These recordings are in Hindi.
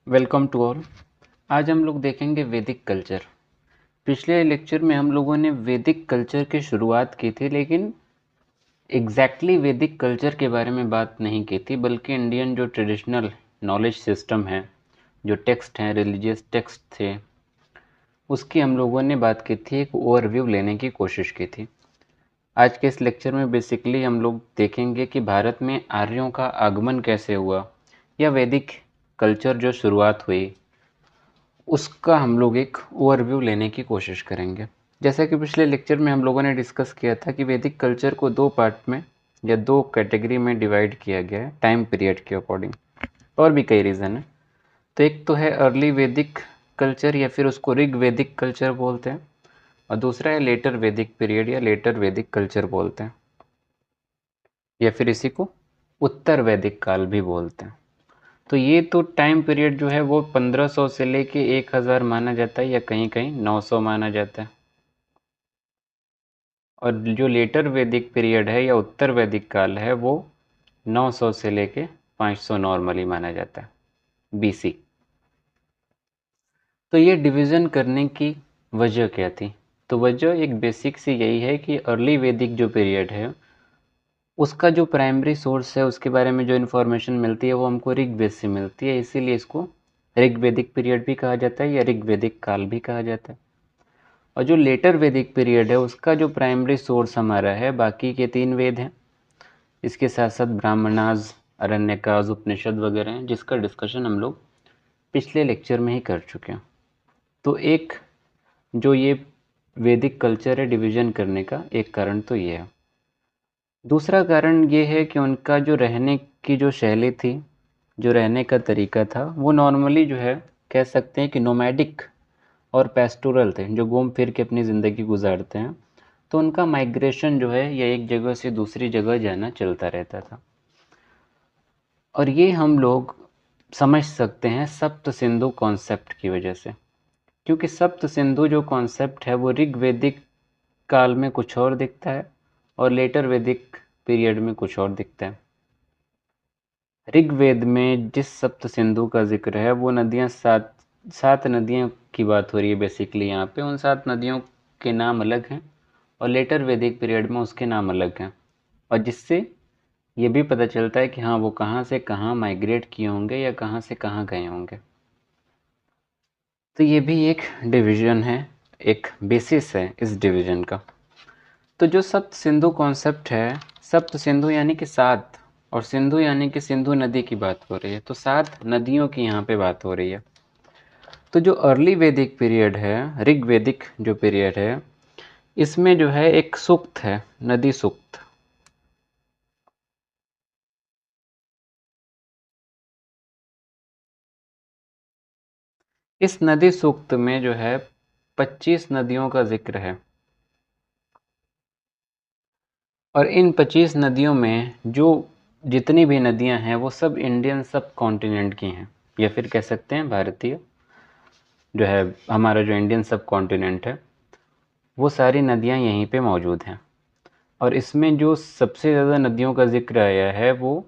Welcome to all. आज हम लोग देखेंगे वैदिक कल्चर। पिछले लेक्चर में हम लोगों ने वैदिक कल्चर की शुरुआत की थी, लेकिन एग्जैक्टली वैदिक कल्चर के बारे में बात नहीं की थी, बल्कि इंडियन जो ट्रेडिशनल नॉलेज सिस्टम है, जो टेक्स्ट हैं, रिलीजियस टेक्स्ट थे, उसकी हम लोगों ने बात की थी, एक ओवरव्यू लेने की कोशिश की थी। आज के इस लेक्चर में बेसिकली हम लोग देखेंगे कि भारत में आर्यों का आगमन कैसे हुआ, या वैदिक कल्चर जो शुरुआत हुई उसका हम लोग एक ओवरव्यू लेने की कोशिश करेंगे। जैसा कि पिछले लेक्चर में हम लोगों ने डिस्कस किया था कि वैदिक कल्चर को दो पार्ट में या दो कैटेगरी में डिवाइड किया गया है टाइम पीरियड के अकॉर्डिंग, और भी कई रीज़न है। तो एक तो है अर्ली वैदिक कल्चर, या फिर उसको ऋग वैदिक कल्चर बोलते हैं, और दूसरा है लेटर वैदिक पीरियड या लेटर वैदिक कल्चर बोलते हैं, या फिर इसी को उत्तर वैदिक काल भी बोलते हैं। तो ये तो टाइम पीरियड जो है वो 1500 से लेके 1000 माना जाता है, या कहीं कहीं 900 माना जाता है। और जो लेटर वैदिक पीरियड है या उत्तर वैदिक काल है वो 900 से लेके 500 नॉर्मली माना जाता है, बीसी। तो ये डिवीज़न करने की वजह क्या थी? तो वजह एक बेसिक सी यही है कि अर्ली वैदिक जो पीरियड है उसका जो प्राइमरी सोर्स है, उसके बारे में जो इन्फॉर्मेशन मिलती है वो हमको ऋग्वेद से मिलती है, इसीलिए इसको ऋग्वैदिक पीरियड भी कहा जाता है या ऋग्वैदिक काल भी कहा जाता है। और जो लेटर वैदिक पीरियड है उसका जो प्राइमरी सोर्स हमारा है बाकी के 3 वेद हैं, इसके साथ साथ ब्राह्मणाज, अरण्यकाज, उपनिषद वगैरह हैं, जिसका डिस्कशन हम लोग पिछले लेक्चर में ही कर चुके हैं। तो एक जो ये वैदिक कल्चर है डिवीज़न करने का एक कारण तो ये है। दूसरा कारण ये है कि उनका जो रहने की जो शैली थी, जो रहने का तरीका था, वो नॉर्मली जो है कह सकते हैं कि नोमैडिक और पेस्टोरल थे, जो घूम फिर के अपनी ज़िंदगी गुजारते हैं। तो उनका माइग्रेशन जो है या एक जगह से दूसरी जगह जाना चलता रहता था। और ये हम लोग समझ सकते हैं सप्त सिंधु कॉन्सेप्ट की वजह से, क्योंकि सप्त सिंधु जो कॉन्सेप्ट है वो ऋग्वैदिक काल में कुछ और दिखता है और लेटर वैदिक पीरियड में कुछ और दिखता है। ऋग्वेद में जिस सप्त सिंधु का जिक्र है वो नदियाँ सात नदियों की बात हो रही है बेसिकली यहाँ पे। उन 7 नदियों के नाम अलग हैं और लेटर वैदिक पीरियड में उसके नाम अलग हैं, और जिससे ये भी पता चलता है कि हाँ वो कहाँ से कहाँ माइग्रेट किए होंगे या कहाँ से कहाँ गए होंगे। तो ये भी एक डिवीज़न है, एक बेसिस है इस डिवीज़न का। तो जो सप्त सिंधु कॉन्सेप्ट है, सप्त सिंधु यानी कि 7, और सिंधु यानी कि सिंधु नदी की बात हो रही है, तो 7 नदियों की यहाँ पे बात हो रही है। तो जो अर्ली वैदिक पीरियड है, ऋग्वैदिक जो पीरियड है, इसमें जो है एक सूक्त है, नदी सूक्त। इस नदी सूक्त में जो है 25 नदियों का जिक्र है, और इन 25 नदियों में जो जितनी भी नदियां हैं वो सब इंडियन सब कॉन्टिनेंट की हैं, या फिर कह सकते हैं भारतीय जो है, हमारा जो इंडियन सब कॉन्टिनेंट है वो सारी नदियां यहीं पे मौजूद हैं। और इसमें जो सबसे ज़्यादा नदियों का जिक्र आया है वो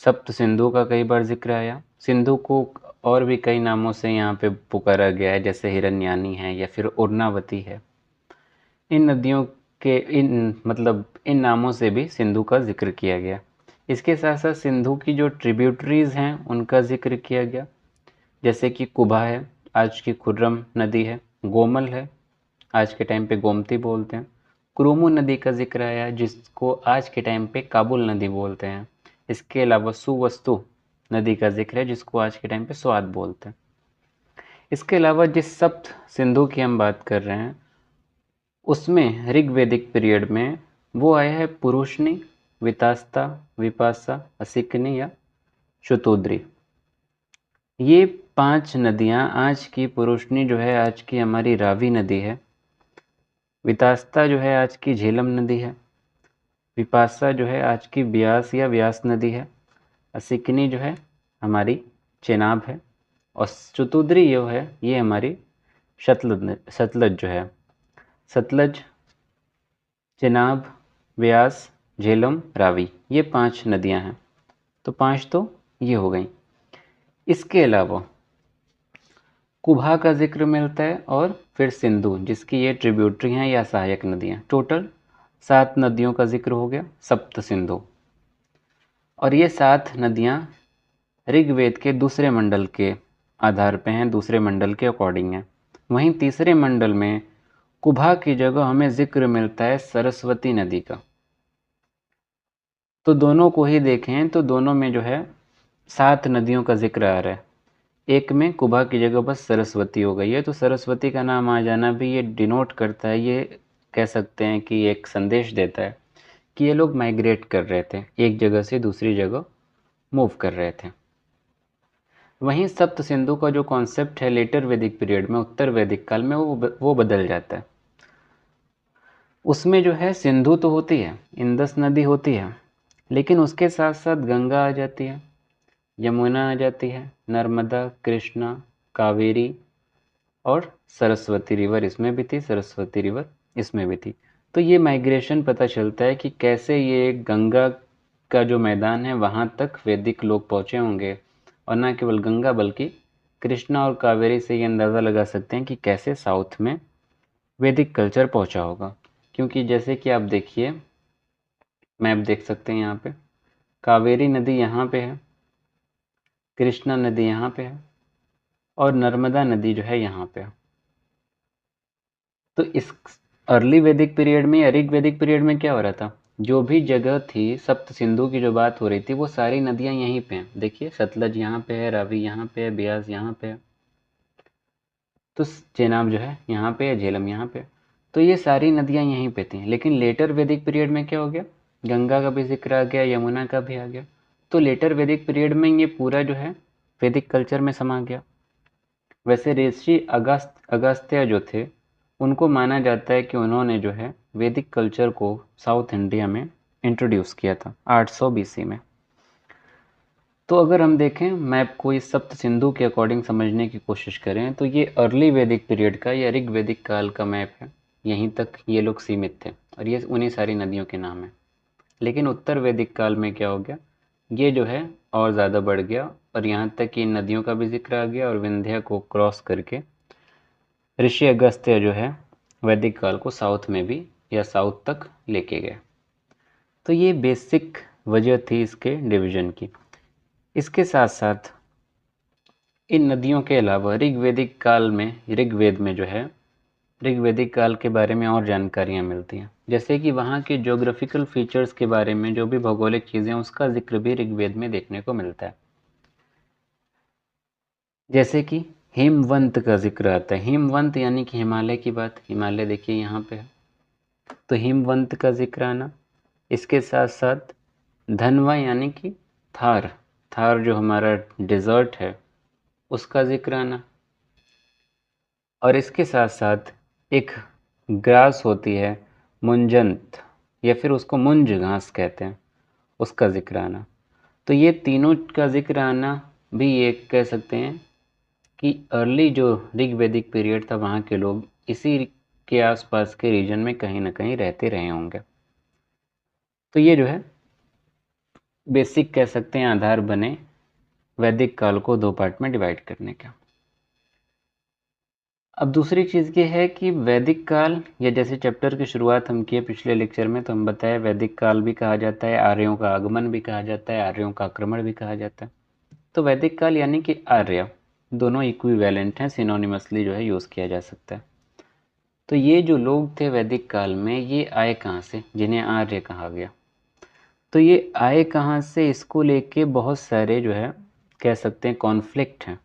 सप्त सिंधु का कई बार जिक्र आया। सिंधु को और भी कई नामों से यहाँ पे पुकारा गया है, जैसे हिरण्यानी है या फिर उर्नावती है। इन नदियों के इन नामों से भी सिंधु का जिक्र किया गया। इसके साथ साथ सिंधु की जो ट्रिब्यूटरीज़ हैं उनका जिक्र किया गया, जैसे कि कुबा है, आज की खुर्रम नदी है, गोमल है, आज के टाइम पे गोमती बोलते हैं, क्रोमो नदी का जिक्र आया जिसको आज के टाइम पे काबुल नदी बोलते हैं। इसके अलावा सुवस्तु नदी का जिक्र है जिसको आज के टाइम पे स्वात बोलते हैं। इसके अलावा जिस सप्त सिंधु की हम बात कर रहे हैं उसमें ऋग्वैदिक पीरियड में वो आया है पुरुषनी, वितास्ता, विपासा, असिकनी या शुतुद्री। ये 5 नदियाँ, आज की पुरुषनी जो है आज की हमारी रावी नदी है, वितास्ता जो है आज की झेलम नदी है, विपासा जो है आज की ब्यास या व्यास नदी है, असिकनी जो है हमारी चेनाब है, और शुतुद्री जो है ये हमारी सतलज जो है। सतलज, चेनाब, व्यास, झेलम, रावी, ये 5 नदियां हैं। तो 5 तो ये हो गई। इसके अलावा कुभा का जिक्र मिलता है और फिर सिंधु, जिसकी ये ट्रिब्यूटरी हैं या सहायक नदियाँ। टोटल 7 नदियों का जिक्र हो गया, सप्त सिंधु। और ये 7 नदियाँ ऋग्वेद के दूसरे मंडल के आधार पे हैं, दूसरे मंडल के अकॉर्डिंग हैं। वहीं तीसरे मंडल में कुभा की जगह हमें जिक्र मिलता है सरस्वती नदी का। तो दोनों को ही देखें तो दोनों में जो है 7 नदियों का जिक्र आ रहा है। एक में कुभा की जगह बस सरस्वती हो गई है, तो सरस्वती का नाम आ जाना भी ये डिनोट करता है, ये कह सकते हैं कि एक संदेश देता है कि ये लोग माइग्रेट कर रहे थे, एक जगह से दूसरी जगह मूव कर रहे थे। वहीं सप्त सिंधु का जो कॉन्सेप्ट है लेटर वैदिक पीरियड में, उत्तर वैदिक काल में, वो बदल जाता है। उसमें जो है सिंधु तो होती है, इंदस नदी होती है, लेकिन उसके साथ साथ गंगा आ जाती है, यमुना आ जाती है, नर्मदा, कृष्णा, कावेरी और सरस्वती रिवर इसमें भी थी, सरस्वती रिवर इसमें भी थी। तो ये माइग्रेशन पता चलता है कि कैसे ये गंगा का जो मैदान है वहाँ तक वैदिक लोग पहुँचे होंगे, और न केवल गंगा बल्कि कृष्णा और कावेरी से ये अंदाज़ा लगा सकते हैं कि कैसे साउथ में वैदिक कल्चर पहुँचा होगा। क्योंकि जैसे कि आप देखिए, मैप देख सकते हैं यहाँ पे, कावेरी नदी यहाँ पे है, कृष्णा नदी यहाँ पे है और नर्मदा नदी जो है यहाँ पे है। तो इस अर्ली वैदिक पीरियड में या ऋग वैदिक पीरियड में क्या हो रहा था, जो भी जगह थी, सप्त सिंधु की जो बात हो रही थी, वो सारी नदियाँ यहीं पे हैं। देखिए सतलज यहाँ पे है, रावी यहाँ पे है, ब्यास यहाँ पे है, तो चेनाब जो है यहाँ पे है, झेलम यहाँ पे। तो ये सारी नदियाँ यहीं पे थी। लेकिन लेटर वैदिक पीरियड में क्या हो गया, गंगा का भी जिक्र आ गया, यमुना का भी आ गया। तो लेटर वैदिक पीरियड में ये पूरा जो है वैदिक कल्चर में समा गया। वैसे ऋषि अगस्त्य जो थे, उनको माना जाता है कि उन्होंने जो है वैदिक कल्चर को साउथ इंडिया में इंट्रोड्यूस किया था 800 BC में। तो अगर हम देखें मैप को इस सप्त सिंधु के अकॉर्डिंग समझने की कोशिश करें, तो ये अर्ली वैदिक पीरियड का या ऋग वैदिक काल का मैप है। यहीं तक ये लोग सीमित थे और ये उन्हीं सारी नदियों के नाम हैं। लेकिन उत्तर वैदिक काल में क्या हो गया, ये जो है और ज़्यादा बढ़ गया और यहाँ तक कि इन नदियों का भी जिक्र आ गया और विंध्या को क्रॉस करके ऋषि अगस्त्य जो है वैदिक काल को साउथ में भी या साउथ तक लेके गए। तो ये बेसिक वजह थी इसके डिवीजन की। इसके साथ साथ इन नदियों के अलावा ऋग्वैदिक काल में, ऋग्वेद में जो है ऋग्वैदिक काल के बारे में और जानकारियाँ मिलती हैं। जैसे कि वहाँ के ज्योग्राफिकल फीचर्स के बारे में, जो भी भौगोलिक चीज़ें, उसका जिक्र भी ऋग्वेद में देखने को मिलता है। जैसे कि हिमवंत का जिक्र आता है। हिमवंत यानी कि हिमालय की बात। हिमालय देखिए यहाँ पे है, तो हिमवंत का जिक्र आना। इसके साथ साथ धनवा यानी कि थार, थार जो हमारा डेजर्ट है उसका जिक्र आना। और इसके साथ साथ एक ग्रास होती है मुंजंत, या फिर उसको मुंज घास कहते हैं, उसका जिक्र आना। तो ये तीनों का जिक्र आना भी ये कह सकते हैं कि अर्ली जो ऋग्वैदिक पीरियड था, वहाँ के लोग इसी के आसपास के रीजन में कहीं ना कहीं रहते रहे होंगे। तो ये जो है बेसिक कह सकते हैं आधार बने वैदिक काल को 2 पार्ट में डिवाइड करने का। अब दूसरी चीज़ ये है कि वैदिक काल, या जैसे चैप्टर की शुरुआत हम किए पिछले लेक्चर में, तो हम बताए वैदिक काल भी कहा जाता है, आर्यों का आगमन भी कहा जाता है, आर्यों का आक्रमण भी कहा जाता है। तो वैदिक काल यानी कि आर्य, दोनों इक्विवेलेंट हैं, सिनोनिमसली जो है यूज़ किया जा सकता है। तो ये जो लोग थे वैदिक काल में, ये आए कहाँ से, जिन्हें आर्य कहा गया। तो ये आए कहाँ से, इसको लेके बहुत सारे जो है कह सकते हैं कॉन्फ्लिक्ट हैं।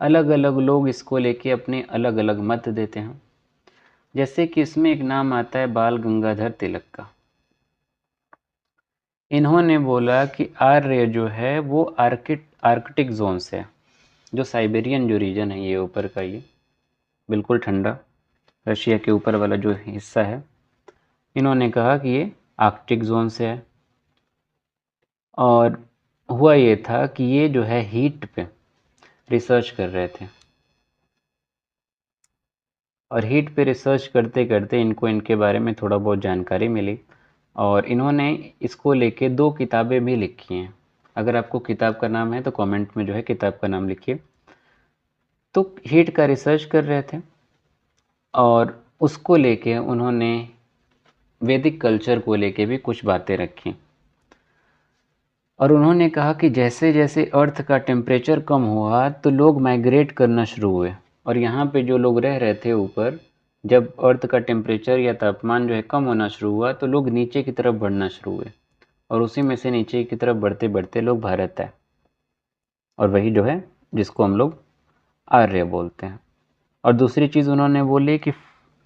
अलग अलग लोग इसको लेके अपने अलग अलग मत देते हैं। जैसे कि इसमें एक नाम आता है बाल गंगाधर तिलक का। इन्होंने बोला कि आर्य जो है वो आर्कटिक जोन से है, जो साइबेरियन जो रीजन है, ये ऊपर का, ये बिल्कुल ठंडा रशिया के ऊपर वाला जो हिस्सा है, इन्होंने कहा कि ये आर्कटिक जोन से है। और हुआ ये था कि ये जो है हीट पे रिसर्च कर रहे थे, और हीट पे रिसर्च करते करते इनको इनके बारे में थोड़ा बहुत जानकारी मिली, और इन्होंने इसको लेके 2 किताबें भी लिखी हैं। अगर आपको किताब का नाम है तो कमेंट में जो है किताब का नाम लिखिए। तो हीट का रिसर्च कर रहे थे और उसको लेके उन्होंने वैदिक कल्चर को लेके भी कुछ बातें रखी और उन्होंने कहा कि जैसे जैसे अर्थ का टेम्परेचर कम हुआ तो लोग माइग्रेट करना शुरू हुए और यहाँ पे जो लोग रह रहे थे ऊपर, जब अर्थ का टेम्परेचर या तापमान जो है कम होना शुरू हुआ तो लोग नीचे की तरफ बढ़ना शुरू हुए और उसी में से नीचे की तरफ बढ़ते बढ़ते लोग भारत आए और वही जो है जिसको हम लोग आर्य बोलते हैं। और दूसरी चीज़ उन्होंने बोली कि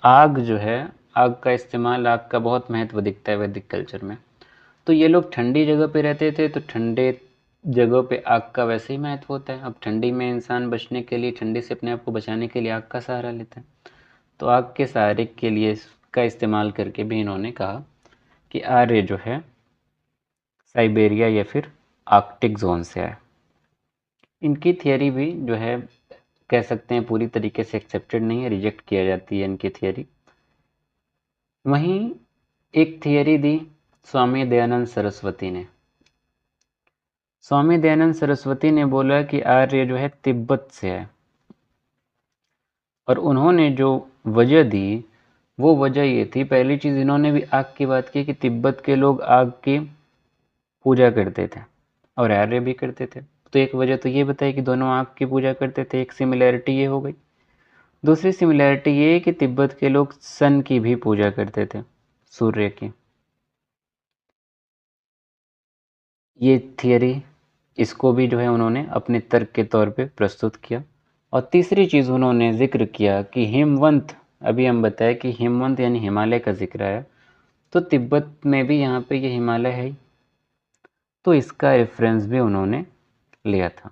आग जो है, आग का इस्तेमाल, आग का बहुत महत्व दिखता है वैदिक कल्चर में। तो ये लोग ठंडी जगह पे रहते थे तो ठंडे जगह पे आग का वैसे ही महत्व होता है। अब ठंडी में इंसान बचने के लिए, ठंडी से अपने आप को बचाने के लिए आग का सहारा लेता है। तो आग के सहारे के लिए का इस्तेमाल करके भी इन्होंने कहा कि आर्य जो है साइबेरिया या फिर आर्कटिक जोन से आए। इनकी थियरी भी जो है कह सकते हैं पूरी तरीके से एक्सेप्टेड नहीं है, रिजेक्ट किया जाती है इनकी थियरी। वहीं एक थियरी दी स्वामी दयानंद सरस्वती ने। स्वामी दयानंद सरस्वती ने बोला कि आर्य जो है तिब्बत से है और उन्होंने जो वजह दी वो वजह ये थी, पहली चीज़ इन्होंने भी आग की बात की कि तिब्बत के लोग आग की पूजा करते थे और आर्य भी करते थे। तो एक वजह तो ये बताई कि दोनों आग की पूजा करते थे, एक सिमिलैरिटी ये हो गई। दूसरी सिमिलैरिटी ये कि तिब्बत के लोग सन की भी पूजा करते थे, सूर्य की। ये थियरी, इसको भी जो है उन्होंने अपने तर्क के तौर पे प्रस्तुत किया। और तीसरी चीज़ उन्होंने जिक्र किया कि हिमवंत, अभी हम बताए कि हिमवंत यानी हिमालय का जिक्र है, तो तिब्बत में भी यहाँ पे ये हिमालय है, तो इसका रेफरेंस भी उन्होंने लिया था।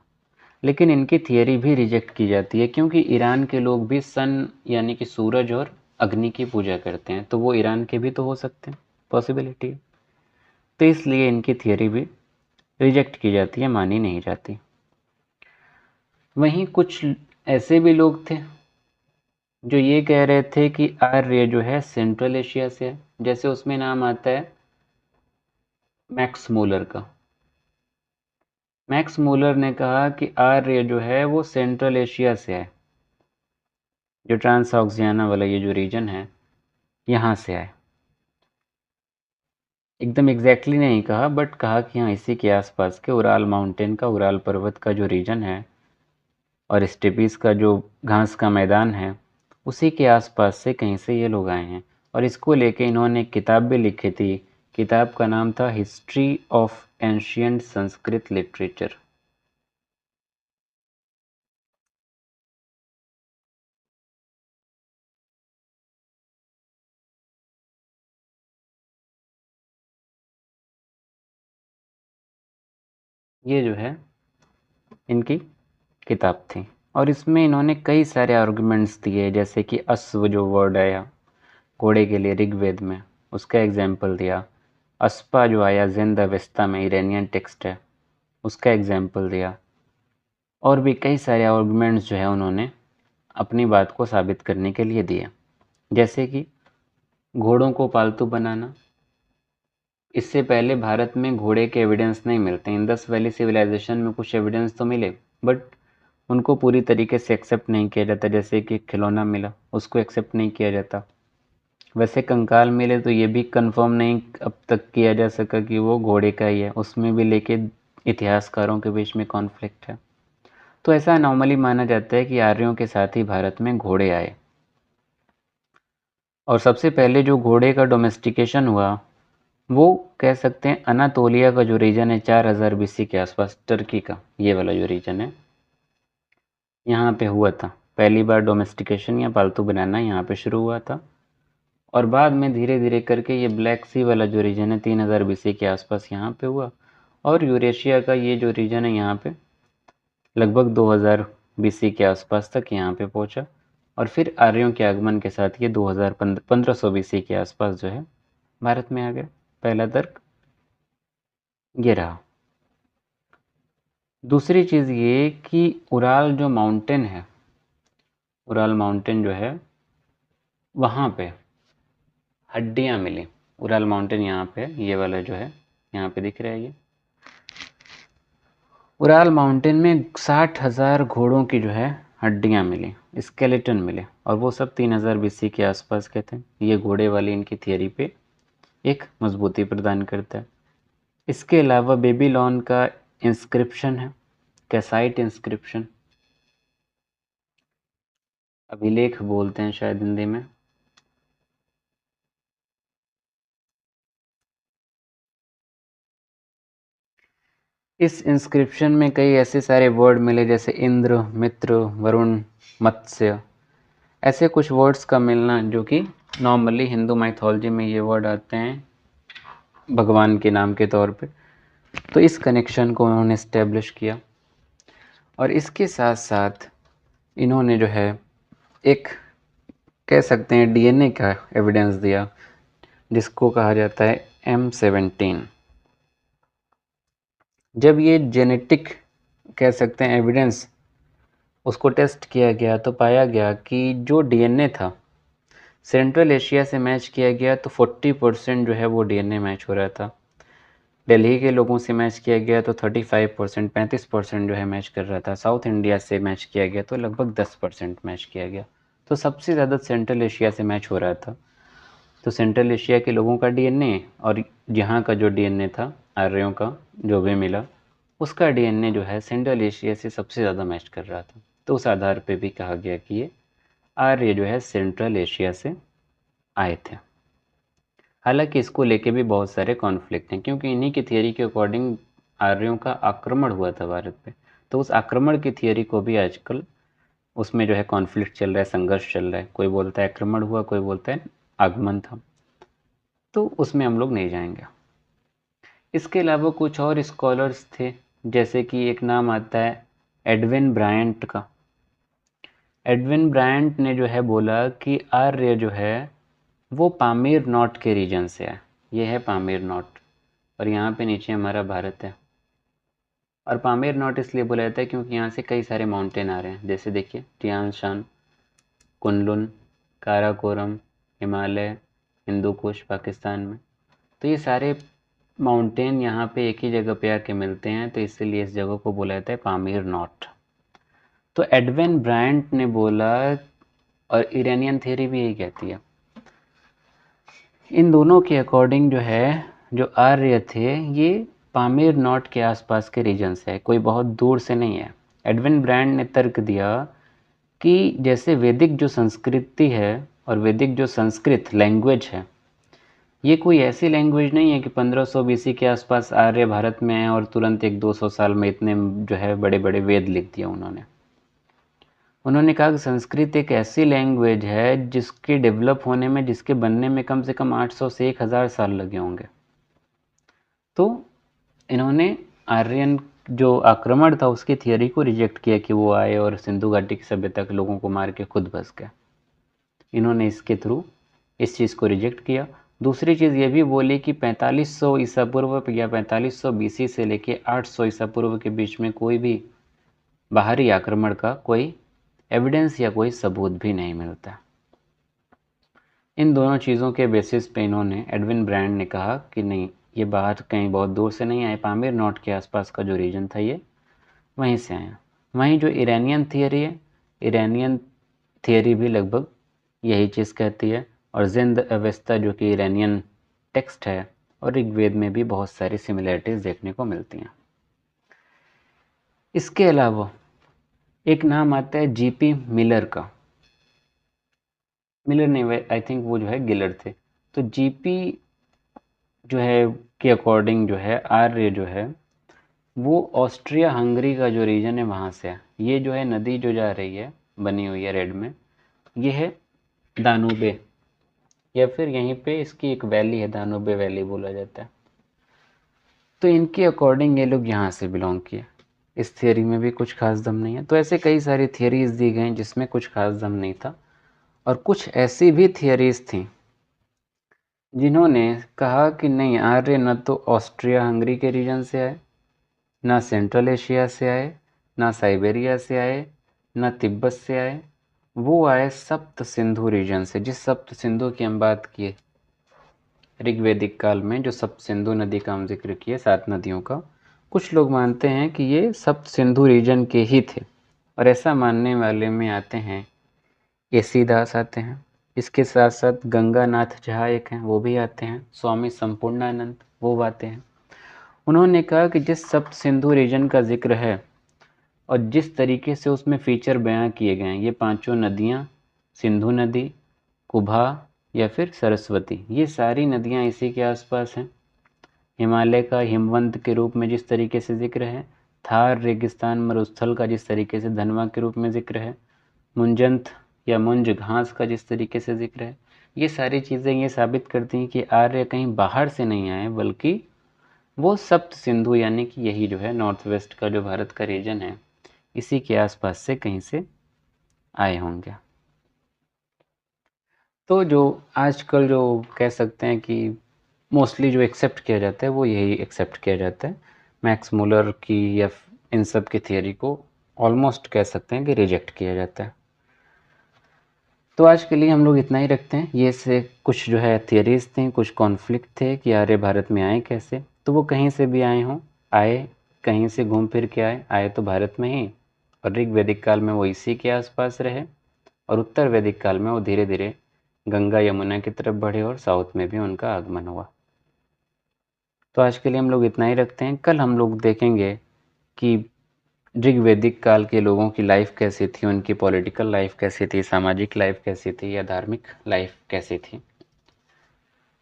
लेकिन इनकी थियरी भी रिजेक्ट की जाती है क्योंकि ईरान के लोग भी सन यानी कि सूरज और अग्नि की पूजा करते हैं, तो वो ईरान के भी तो हो सकते हैं, पॉसिबिलिटी है। तो इसलिए इनकी थियरी भी रिजेक्ट की जाती है, मानी नहीं जाती। वहीं कुछ ऐसे भी लोग थे जो ये कह रहे थे कि आर्य जो है सेंट्रल एशिया से है, जैसे उसमें नाम आता है मैक्स मूलर का। मैक्स मूलर ने कहा कि आर्य जो है वो सेंट्रल एशिया से है, जो ट्रांसऑक्सियाना वाला ये जो रीजन है यहाँ से आए। एकदम एग्जैक्टली नहीं कहा, बट कहा कि हाँ इसी के आसपास के उराल माउंटेन का, उराल पर्वत का जो रीजन है और स्टेपीज का जो घास का मैदान है, उसी के आसपास से कहीं से ये लोग आए हैं। और इसको लेके इन्होंने एक किताब भी लिखी थी। किताब का नाम था history of ancient Sanskrit literature. ये जो है इनकी किताब थी और इसमें इन्होंने कई सारे आर्गुमेंट्स दिए, जैसे कि अश्व जो वर्ड आया घोड़े के लिए ऋग्वेद में, उसका एग्जाम्पल दिया। अस्पा जो आया ज़ेंद अवेस्ता में, इरानियन टेक्स्ट है, उसका एग्जाम्पल दिया। और भी कई सारे आर्गुमेंट्स जो है उन्होंने अपनी बात को साबित करने के लिए दिए, जैसे कि घोड़ों को पालतू बनाना। इससे पहले भारत में घोड़े के एविडेंस नहीं मिलते। इंडस वैली सिविलाइजेशन में कुछ एविडेंस तो मिले, बट उनको पूरी तरीके से एक्सेप्ट नहीं किया जाता। जैसे कि खिलौना मिला, उसको एक्सेप्ट नहीं किया जाता। वैसे कंकाल मिले तो ये भी कंफर्म नहीं अब तक किया जा सका कि वो घोड़े का ही है, उसमें भी लेके इतिहासकारों के बीच में कॉन्फ्लिक्ट है। तो ऐसा नॉर्मली माना जाता है कि आर्यों के साथ ही भारत में घोड़े आए और सबसे पहले जो घोड़े का डोमेस्टिकेशन हुआ वो कह सकते हैं अनातोलिया का जो रीजन है 4000 BC के आसपास, टर्की का ये वाला जो रीजन है, यहाँ पे हुआ था। पहली बार डोमेस्टिकेशन या पालतू बनाना यहाँ पे शुरू हुआ था और बाद में धीरे धीरे करके ये ब्लैक सी वाला जो रीजन है 3000 BC के आसपास यहाँ पे हुआ और यूरेशिया का ये जो रीजन है यहाँ पे लगभग 2000 BC के आसपास तक यहाँ पे पहुँचा और फिर आर्यों के आगमन के साथ ये 1500 BC के आसपास जो है भारत में आ गया। पहला तर्क ये रहा। दूसरी चीज़ ये कि उराल जो माउंटेन है, उराल माउंटेन जो है वहाँ पे हड्डियाँ मिली। उराल माउंटेन यहाँ पे, ये वाला जो है यहाँ पे दिख रहा है, ये उराल माउंटेन में 60,000 घोड़ों की जो है हड्डियाँ मिली, स्केलेटन मिले, और वो सब 3000 BC के आसपास के थे। ये घोड़े वाली इनकी थियरी पे एक मजबूती प्रदान करता है। इसके अलावा बेबीलोन का इंस्क्रिप्शन है, कैसाइट इंस्क्रिप्शन, अभिलेख बोलते हैं शायद हिंदी में। इस इंस्क्रिप्शन में कई ऐसे सारे वर्ड मिले जैसे इंद्र, मित्र, वरुण, मत्स्य, ऐसे कुछ वर्ड्स का मिलना जो कि नॉर्मली हिंदू माइथोलॉजी में ये वर्ड आते हैं भगवान के नाम के तौर पे। तो इस कनेक्शन को उन्होंने इस्टेब्लिश किया, और इसके साथ साथ इन्होंने जो है एक कह सकते हैं DNA का एविडेंस दिया, जिसको कहा जाता है M17। जब ये जेनेटिक कह सकते हैं एविडेंस उसको टेस्ट किया गया तो पाया गया कि जो DNA था सेंट्रल एशिया से मैच किया गया तो 40% जो है वो DNA मैच हो रहा था। दिल्ली के लोगों से मैच किया गया तो 35%, 35% जो है मैच कर रहा था। साउथ इंडिया से मैच किया गया तो लगभग 10% मैच किया गया। तो सबसे ज़्यादा सेंट्रल एशिया से मैच हो रहा था। तो सेंट्रल एशिया के लोगों का DNA और यहाँ का जो DNA था आर्यों का जो भी मिला, उसका DNA जो है सेंट्रल एशिया से सबसे ज़्यादा मैच कर रहा था। तो उस आधार पे भी कहा गया कि ये आर्य जो है सेंट्रल एशिया से आए थे। हालांकि इसको लेके भी बहुत सारे कॉन्फ्लिक्ट हैं, क्योंकि इन्हीं की थियरी के अकॉर्डिंग आर्यों का आक्रमण हुआ था भारत पे। तो उस आक्रमण की थियरी को भी आजकल उसमें जो है कॉन्फ्लिक्ट चल रहा है, संघर्ष चल रहा है। कोई बोलता है आक्रमण हुआ, कोई बोलता है आगमन था। तो उसमें हम लोग नहीं जाएंगे। इसके अलावा कुछ और स्कॉलर्स थे, जैसे कि एक नाम आता है एडविन ब्रायंट का। एडविन ब्रायंट ने जो है बोला कि आर्य जो है वो पामीर नॉट के रीजन से है। ये है पामीर नॉट, और यहाँ पे नीचे हमारा भारत है। और पामीर नॉट इसलिए बोला जाता है क्योंकि यहाँ से कई सारे माउंटेन आ रहे हैं, जैसे देखिए टियान शान, कुनलुन, काराकोरम, हिमालय, हिंदू कुश पाकिस्तान में। तो ये सारे माउंटेन यहाँ पे एक ही जगह पे आके मिलते हैं, तो इसीलिए इस जगह को बोला जाता है पामीर नॉट। तो एडविन ब्रायंट ने बोला, और इरानियन थ्योरी भी यही कहती है, इन दोनों के अकॉर्डिंग जो है जो आर्य थे ये पामीर नॉट के आसपास के रीजन से है, कोई बहुत दूर से नहीं है। एडविन ब्रायंट ने तर्क दिया कि जैसे वैदिक जो संस्कृति है और वैदिक जो संस्कृत लैंग्वेज है, ये कोई ऐसी लैंग्वेज नहीं है कि 1500 BC के आसपास आर्य भारत में है और तुरंत 100-200 साल में इतने जो है बड़े बड़े वेद लिख दिया उन्होंने। उन्होंने कहा कि संस्कृत एक ऐसी लैंग्वेज है जिसके डेवलप होने में, जिसके बनने में कम से कम 800 से 1000 साल लगे होंगे। तो इन्होंने आर्यन जो आक्रमण था उसकी थियरी को रिजेक्ट किया कि वो आए और सिंधु घाटी की सभ्यता के लोगों को मार के खुद बस गए। इन्होंने इसके थ्रू इस चीज़ को रिजेक्ट किया। दूसरी चीज़ ये भी बोली कि 4500 ईसा पूर्व या 4500 BC से लेके 800 ईसा पूर्व के बीच में कोई भी बाहरी आक्रमण का कोई एविडेंस या कोई सबूत भी नहीं मिलता। इन दोनों चीज़ों के बेसिस पे इन्होंने एडविन ब्रायंट ने कहा कि नहीं, ये बाहर कहीं बहुत दूर से नहीं आए, पामीर नॉट के आसपास का जो रीजन था ये वहीं से आया। वहीं जो इरानियन थियरी है, इरानियन थियरी भी लगभग यही चीज़ कहती है, और जिंद अवेस्ता जो कि इरानियन टेक्स्ट है और ऋग्वेद में भी बहुत सारी सिमिलरिटीज़ देखने को मिलती हैं। इसके अलावा एक नाम आता है GP मिलर का। मिलर नहीं, आई थिंक वो जो है गिलर थे। तो GP जो है के अकॉर्डिंग जो है आर्य जो है वो ऑस्ट्रिया हंगरी का जो रीजन है वहाँ से है। ये जो है नदी जो जा रही है बनी हुई है रेड में, ये है दानूबे, या फिर यहीं पे इसकी एक वैली है, दानूबे वैली बोला जाता है। तो इनके अकॉर्डिंग ये लोग यहाँ से बिलोंग किए। इस थियरी में भी कुछ खास दम नहीं है। तो ऐसे कई सारी थियरीज दी गई जिसमें कुछ खास दम नहीं था, और कुछ ऐसी भी थियरीज थी जिन्होंने कहा कि नहीं, आर्य न तो ऑस्ट्रिया हंगरी के रीजन से आए, ना सेंट्रल एशिया से आए, ना साइबेरिया से आए, ना तिब्बत से आए, वो आए सप्त सिंधु रीजन से। जिस सप्त सिंधु की हम बात किए ऋग्वेदिक काल में, जो सप्त सिंधु नदी का हम जिक्र किए, 7 नदियों का, कुछ लोग मानते हैं कि ये सप्त सिंधु रीजन के ही थे। और ऐसा मानने वाले में आते हैं एसी दास आते हैं, इसके साथ साथ गंगानाथ झा एक हैं, वो भी आते हैं, स्वामी संपूर्णानंद वो आते हैं। उन्होंने कहा कि जिस सप्त सिंधु रीजन का जिक्र है और जिस तरीके से उसमें फीचर बयां किए गए हैं, ये पांचों नदियां, सिंधु नदी, कुभा या फिर सरस्वती, ये सारी नदियां इसी के आसपास हैं। हिमालय का हिमवंत के रूप में जिस तरीके से जिक्र है, थार रेगिस्तान मरुस्थल का जिस तरीके से धनवा के रूप में जिक्र है, मुंजंत या मुंज घास का जिस तरीके से जिक्र है, ये सारी चीज़ें ये साबित करती हैं कि आर्य कहीं बाहर से नहीं आए, बल्कि वो सप्त सिंधु यानी कि यही जो है नॉर्थ वेस्ट का जो भारत का रीजन है, इसी के आसपास से कहीं से आए होंगे। तो जो आजकल जो कह सकते हैं कि मोस्टली जो एक्सेप्ट किया जाता है वो यही एक्सेप्ट किया जाता है, मैक्स मुलर की या इन सब की थियरी को ऑलमोस्ट कह सकते हैं कि रिजेक्ट किया जाता है। तो आज के लिए हम लोग इतना ही रखते हैं। ये से कुछ जो है थियरीज थी, कुछ कॉन्फ्लिक्ट थे कि आर्य भारत में आए कैसे, तो वो कहीं से भी आए हों, आए कहीं से घूम फिर के आए तो भारत में ही, और ऋग वैदिक काल में वो इसी के आसपास रहे, और उत्तर वैदिक काल में वो धीरे धीरे गंगा यमुना की तरफ बढ़े और साउथ में भी उनका आगमन हुआ। तो आज के लिए हम लोग इतना ही रखते हैं। कल हम लोग देखेंगे कि ऋग वैदिक काल के लोगों की लाइफ कैसी थी, उनकी पॉलिटिकल लाइफ कैसी थी, सामाजिक लाइफ कैसी थी या धार्मिक लाइफ कैसी थी।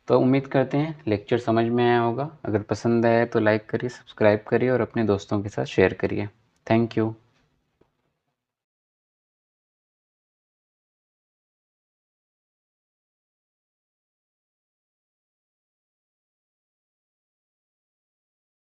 तो उम्मीद करते हैं लेक्चर समझ में आया होगा। अगर पसंद आया तो लाइक करिए, सब्सक्राइब करिए और अपने दोस्तों के साथ शेयर करिए। Thank you.